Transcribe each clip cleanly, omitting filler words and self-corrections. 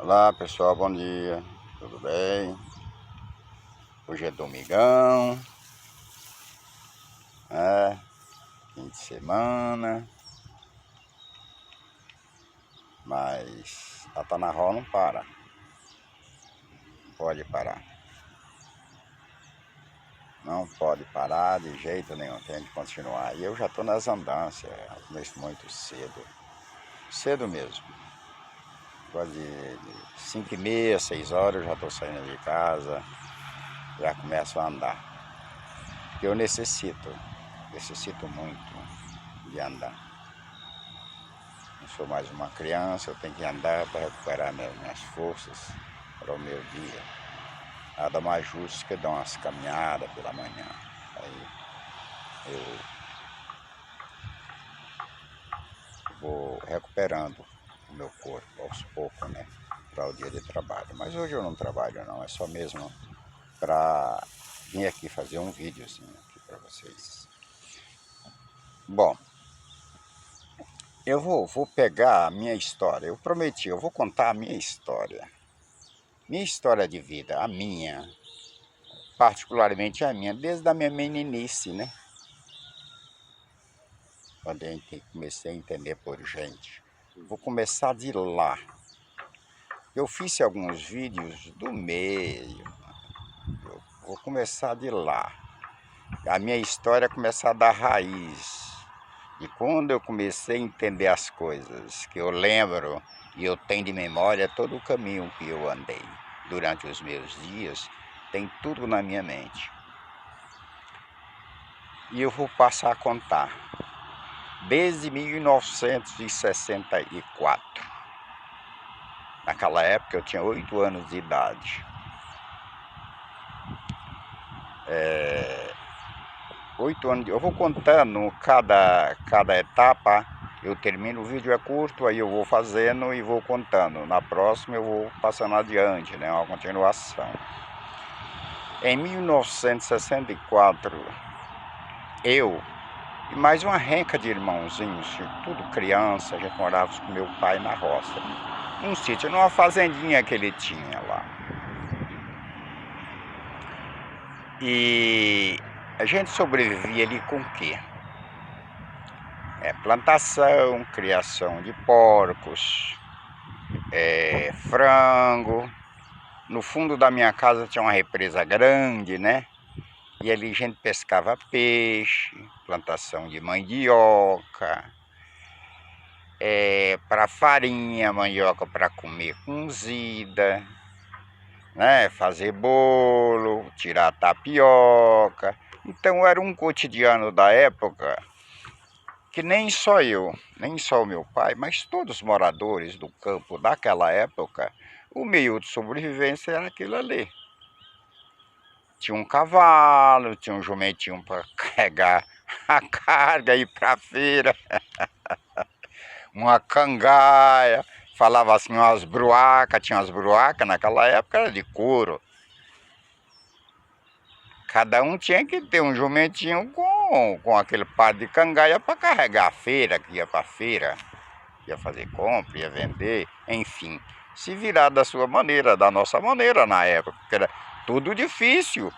Olá pessoal, bom dia, tudo bem? Hoje é domingão, fim de semana, mas a Tanaró não para, não pode parar, não pode parar de jeito nenhum, tem que continuar. E eu já estou nas andanças, começo muito cedo, cedo mesmo, quase de 5h30, 6 horas eu já estou saindo de casa, já começo a andar, porque eu necessito muito de andar. Não sou mais uma criança, eu tenho que andar para recuperar minhas forças para o meu dia. Nada mais justo que dar umas caminhadas pela manhã. Aí eu vou recuperando o meu corpo aos poucos, né? Para o dia de trabalho. Mas hoje eu não trabalho não, é só mesmo para vir aqui fazer um videozinho aqui para vocês. Bom, eu vou pegar a minha história, eu prometi, eu vou contar a minha história de vida, a minha, particularmente a minha, desde a minha meninice, né? Quando eu comecei a entender por gente. Vou começar de lá. Eu fiz alguns vídeos do meio, eu vou começar de lá. A minha história começar da raiz. E quando eu comecei a entender as coisas, que eu lembro e eu tenho de memória todo o caminho que eu andei durante os meus dias, tem tudo na minha mente. E eu vou passar a contar. Desde 1964. Naquela época eu tinha 8 anos de idade. 8 anos, eu vou contando cada etapa, eu termino, o vídeo é curto, aí eu vou fazendo e vou contando. Na próxima eu vou passando adiante, né, uma continuação. Em 1964, eu e mais uma renca de irmãozinhos, tudo criança, a gente morava com meu pai na roça. Num sítio, numa fazendinha que ele tinha lá. E a gente sobrevivia ali com o quê? Plantação, criação de porcos, frango. No fundo da minha casa tinha uma represa grande, né? E ali a gente pescava peixe, plantação de mandioca, para farinha, mandioca para comer cozida, né? Fazer bolo, tirar tapioca. Então era um cotidiano da época que nem só eu, nem só o meu pai, mas todos os moradores do campo daquela época, o meio de sobrevivência era aquilo ali. Tinha um cavalo, tinha um jumentinho para carregar a carga e ir para a feira, uma cangaia, falava assim, umas bruacas, tinha umas bruacas naquela época, era de couro. Cada um tinha que ter um jumentinho com aquele par de cangaia para carregar a feira, que ia para a feira, ia fazer compra, ia vender, enfim. Se virar da sua maneira, da nossa maneira na época, porque era tudo difícil.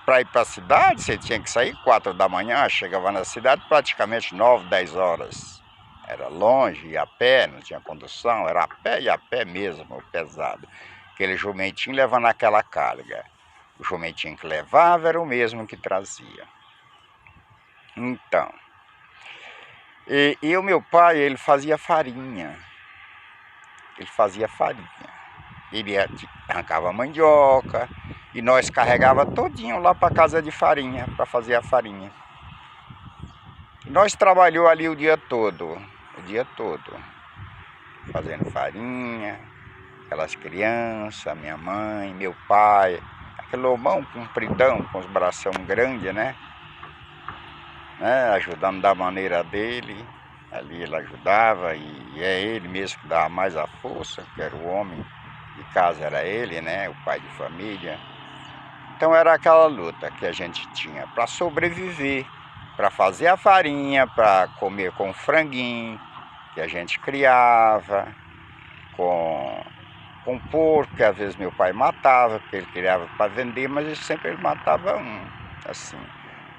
Para ir para a cidade, você tinha que sair 4 da manhã, chegava na cidade praticamente 9, 10 horas. Era longe, ia a pé, não tinha condução, era a pé e a pé mesmo, pesado. Aquele jumentinho levando aquela carga. O jumentinho que levava era o mesmo que trazia. Então, e o meu pai, ele fazia farinha. Ele arrancava mandioca e nós carregava todinho lá para casa de farinha, para fazer a farinha. E nós trabalhou ali o dia todo, fazendo farinha, aquelas crianças, minha mãe, meu pai, aquele lomão compridão, com os bração grandes, né? Ajudando da maneira dele, ali ele ajudava e é ele mesmo que dava mais a força, que era o homem de casa, era ele, né? O pai de família. Então era aquela luta que a gente tinha para sobreviver, para fazer a farinha, para comer com franguinho que a gente criava, com com porco, que às vezes meu pai matava, porque ele criava para vender, mas ele matava um, assim.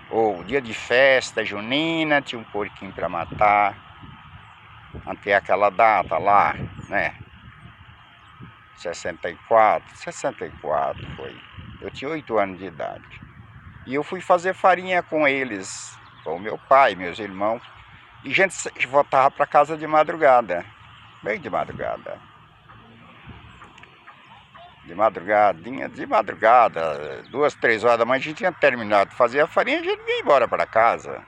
Ou dia de festa junina, tinha um porquinho para matar, até aquela data lá, né? 64 foi. Eu tinha 8 anos de idade. E eu fui fazer farinha com eles, com o meu pai, meus irmãos. E a gente voltava para casa de madrugada, bem de madrugada. De madrugada, 2, 3 horas da manhã, a gente tinha terminado de fazer a farinha, a gente ia embora para casa.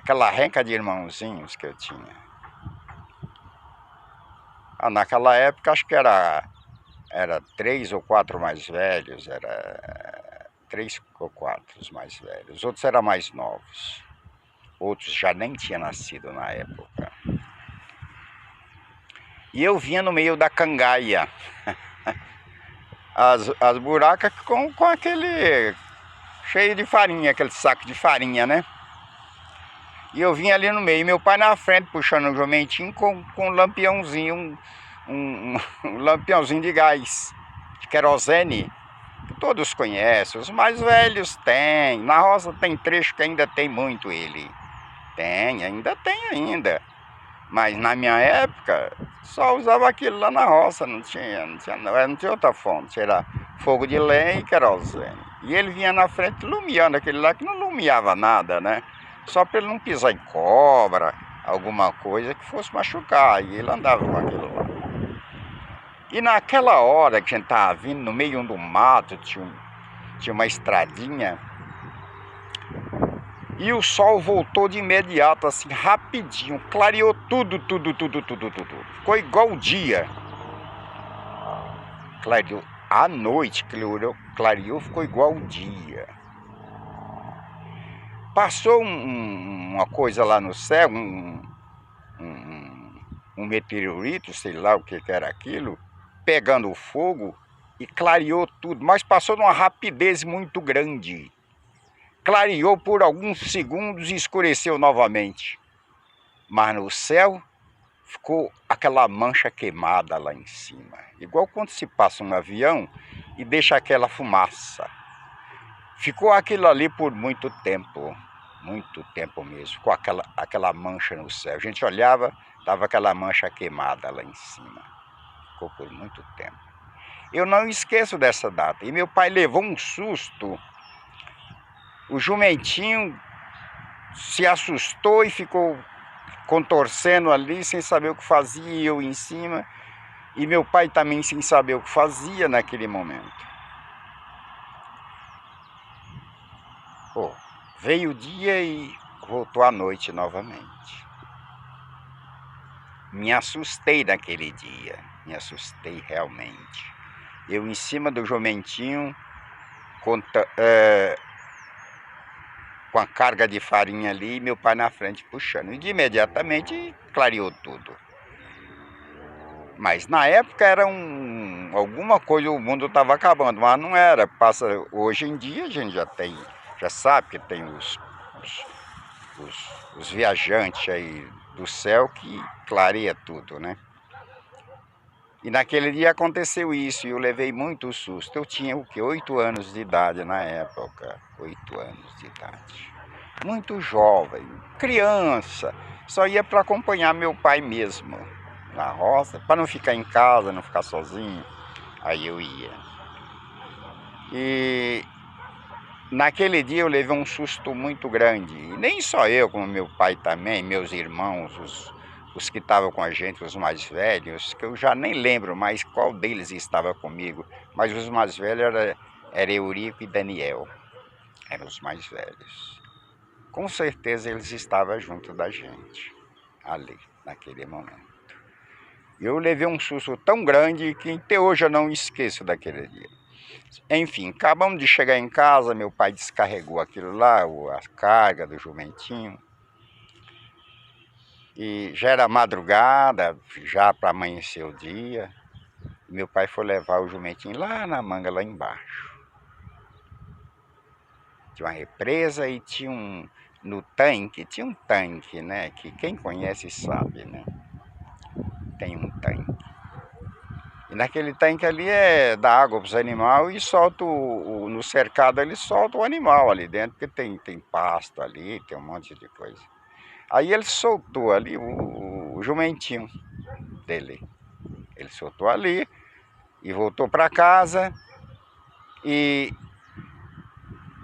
Aquela renca de irmãozinhos que eu tinha. Naquela época, acho que era 3 ou 4 mais velhos, era 3 ou 4 os mais velhos. Os outros eram mais novos. Outros já nem tinham nascido na época. E eu vinha no meio da cangaia. As buracas com aquele cheio de farinha, aquele saco de farinha, né? E eu vinha ali no meio, meu pai na frente puxando um jumentinho com um lampiãozinho, um lampiãozinho de gás, de querosene, que todos conhecem, os mais velhos têm, na roça tem trecho que ainda tem muito ele, ainda tem. Mas na minha época, só usava aquilo lá na roça, não tinha outra fonte, era fogo de lenha e querosene. E ele vinha na frente lumiando aquele lá que não lumiava nada, né? Só para ele não pisar em cobra, alguma coisa que fosse machucar, e ele andava com aquilo lá. E naquela hora que a gente estava vindo, no meio do mato, tinha uma estradinha, e o sol voltou de imediato, assim, rapidinho, clareou tudo. Ficou igual o dia. Clareou à noite, clareou, ficou igual o dia. Passou uma coisa lá no céu, um meteorito, sei lá o que era aquilo, pegando fogo e clareou tudo, mas passou numa rapidez muito grande. Clareou por alguns segundos e escureceu novamente. Mas no céu ficou aquela mancha queimada lá em cima. Igual quando se passa um avião e deixa aquela fumaça. Ficou aquilo ali por muito tempo mesmo. Ficou aquela mancha no céu. A gente olhava, estava aquela mancha queimada lá em cima. Ficou por muito tempo. Eu não esqueço dessa data. E meu pai levou um susto. O jumentinho se assustou e ficou contorcendo ali, sem saber o que fazia, eu em cima. E meu pai também sem saber o que fazia naquele momento. Veio o dia e voltou a noite novamente. Me assustei naquele dia, me assustei realmente. Eu em cima do jumentinho, com a carga de farinha ali, e meu pai na frente puxando. E de imediatamente clareou tudo. Mas na época era alguma coisa, o mundo estava acabando, mas não era. Hoje em dia a gente já sabe que tem os viajantes aí do céu que clareia tudo, né? E naquele dia aconteceu isso e eu levei muito susto. Eu tinha o quê? 8 anos de idade na época. 8 anos de idade. Muito jovem, criança. Só ia para acompanhar meu pai mesmo na roça, para não ficar em casa, não ficar sozinho. Aí eu ia. E naquele dia eu levei um susto muito grande. E nem só eu, como meu pai também, meus irmãos, os que estavam com a gente, os mais velhos, que eu já nem lembro mais qual deles estava comigo. Mas os mais velhos era Eurico e Daniel. Eram os mais velhos. Com certeza eles estavam junto da gente, ali, naquele momento. Eu levei um susto tão grande que até hoje eu não esqueço daquele dia. Enfim, acabamos de chegar em casa, meu pai descarregou aquilo lá, a carga do jumentinho. E já era madrugada, já para amanhecer o dia. Meu pai foi levar o jumentinho lá na manga, lá embaixo. Tinha uma represa e tinha no tanque, tinha um tanque, né? Que quem conhece sabe, né? Tem um tanque. E Naquele tanque ali dá água para os animais e solta no cercado ele solta o animal ali dentro, porque tem pasto ali, tem um monte de coisa. Aí ele soltou ali o jumentinho dele. Ele soltou ali e voltou para casa. E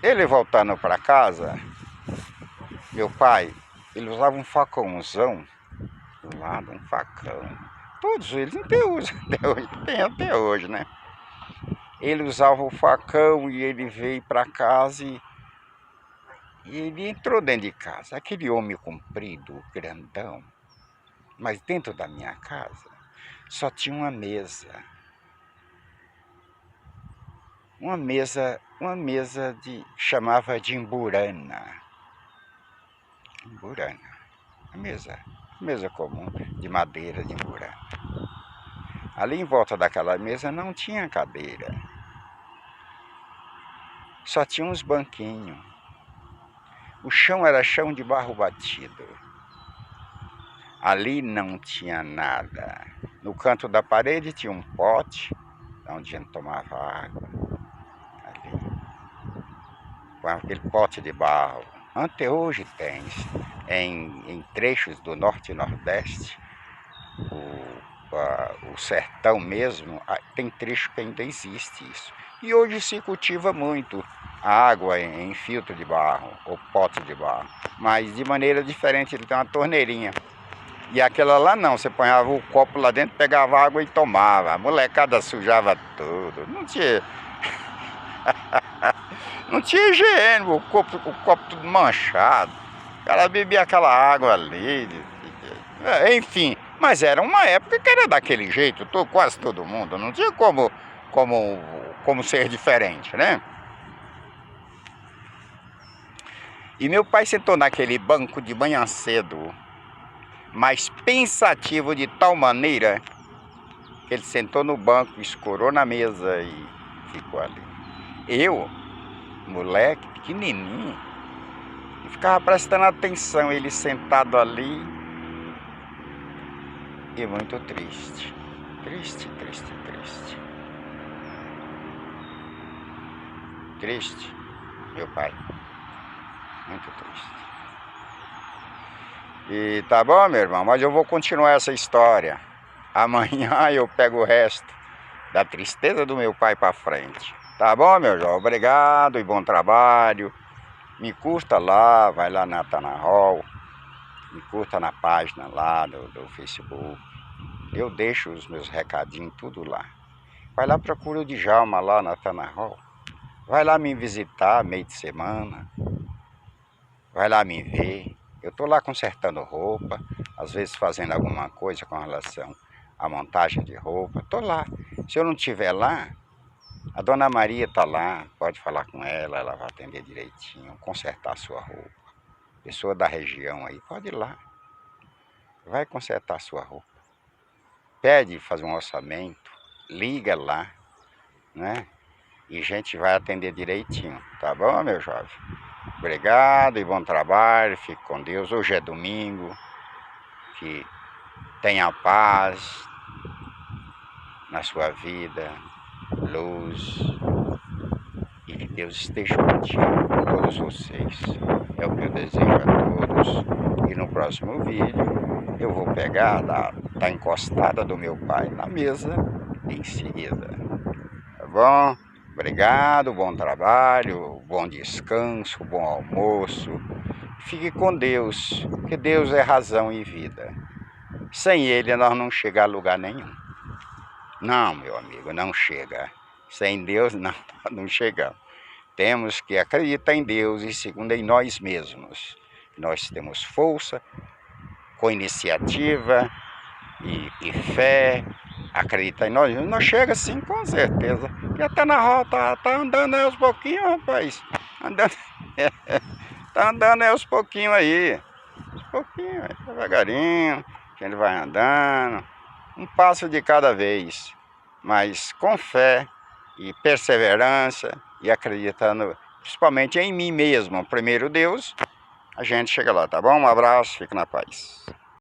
ele voltando para casa, meu pai, ele usava um facãozão do lado, um facão. Todos eles até usam, tem até hoje, né? Ele usava o facão e ele veio para casa e ele entrou dentro de casa. Aquele homem comprido, grandão, mas dentro da minha casa só tinha uma mesa. Uma mesa chamava de imburana. Imburana. Mesa comum de madeira de imburana. Ali em volta daquela mesa não tinha cadeira. Só tinha uns banquinhos. O chão era chão de barro batido. Ali não tinha nada. No canto da parede tinha um pote, onde a gente tomava água. Ali. Com aquele pote de barro. Até hoje tem, em trechos do norte e nordeste, o sertão mesmo, tem trecho que ainda existe isso. E hoje se cultiva muito a água em filtro de barro, ou pote de barro, mas de maneira diferente, ele tem uma torneirinha. E aquela lá não, você ponhava o copo lá dentro, pegava água e tomava. A molecada sujava tudo, não tinha... não tinha higiene, o copo tudo manchado. O cara bebia aquela água ali, enfim. Mas era uma época que era daquele jeito, quase todo mundo, não tinha como ser diferente, né? E meu pai sentou naquele banco de manhã cedo, mas pensativo de tal maneira que ele sentou no banco, escorou na mesa e ficou ali. Eu, moleque, pequenininho, ficava prestando atenção, ele sentado ali e muito triste. Triste. Triste, meu pai. Muito triste. E tá bom, meu irmão, mas eu vou continuar essa história. Amanhã eu pego o resto da tristeza do meu pai para frente. Tá bom, meu jovem? Obrigado e bom trabalho. Me curta lá, vai lá na Natanahol. Me curta na página lá do Facebook. Eu deixo os meus recadinhos tudo lá. Vai lá, procura o Djalma lá na Natanahol. Vai lá me visitar meio de semana. Vai lá me ver. Eu tô lá consertando roupa, às vezes fazendo alguma coisa com relação à montagem de roupa. Tô lá. Se eu não estiver lá, a dona Maria tá lá, pode falar com ela, ela vai atender direitinho, consertar a sua roupa. Pessoa da região aí, pode ir lá. Vai consertar a sua roupa. Pede fazer um orçamento, liga lá, né? E a gente vai atender direitinho, tá bom, meu jovem? Obrigado e bom trabalho, fique com Deus. Hoje é domingo, que tenha paz na sua vida, luz, e que Deus esteja contigo, com todos vocês. É o que eu desejo a todos. E no próximo vídeo eu vou pegar da encostada do meu pai na mesa em seguida. Tá bom? Obrigado, bom trabalho, bom descanso, bom almoço. Fique com Deus, que Deus é razão e vida. Sem Ele nós não chegamos a lugar nenhum. Não, meu amigo, não chega. Sem Deus não chegamos. Temos que acreditar em Deus e segundo em nós mesmos. Nós temos força, com iniciativa e fé. Acredita em nós, nós chega sim, com certeza. E até na rota, tá andando aí aos pouquinhos, rapaz. Tá andando aí aos pouquinhos aí. Aos pouquinhos, devagarinho. Que ele vai andando. Um passo de cada vez. Mas com fé e perseverança e acreditando principalmente em mim mesmo. Primeiro Deus, a gente chega lá, tá bom? Um abraço, fique na paz.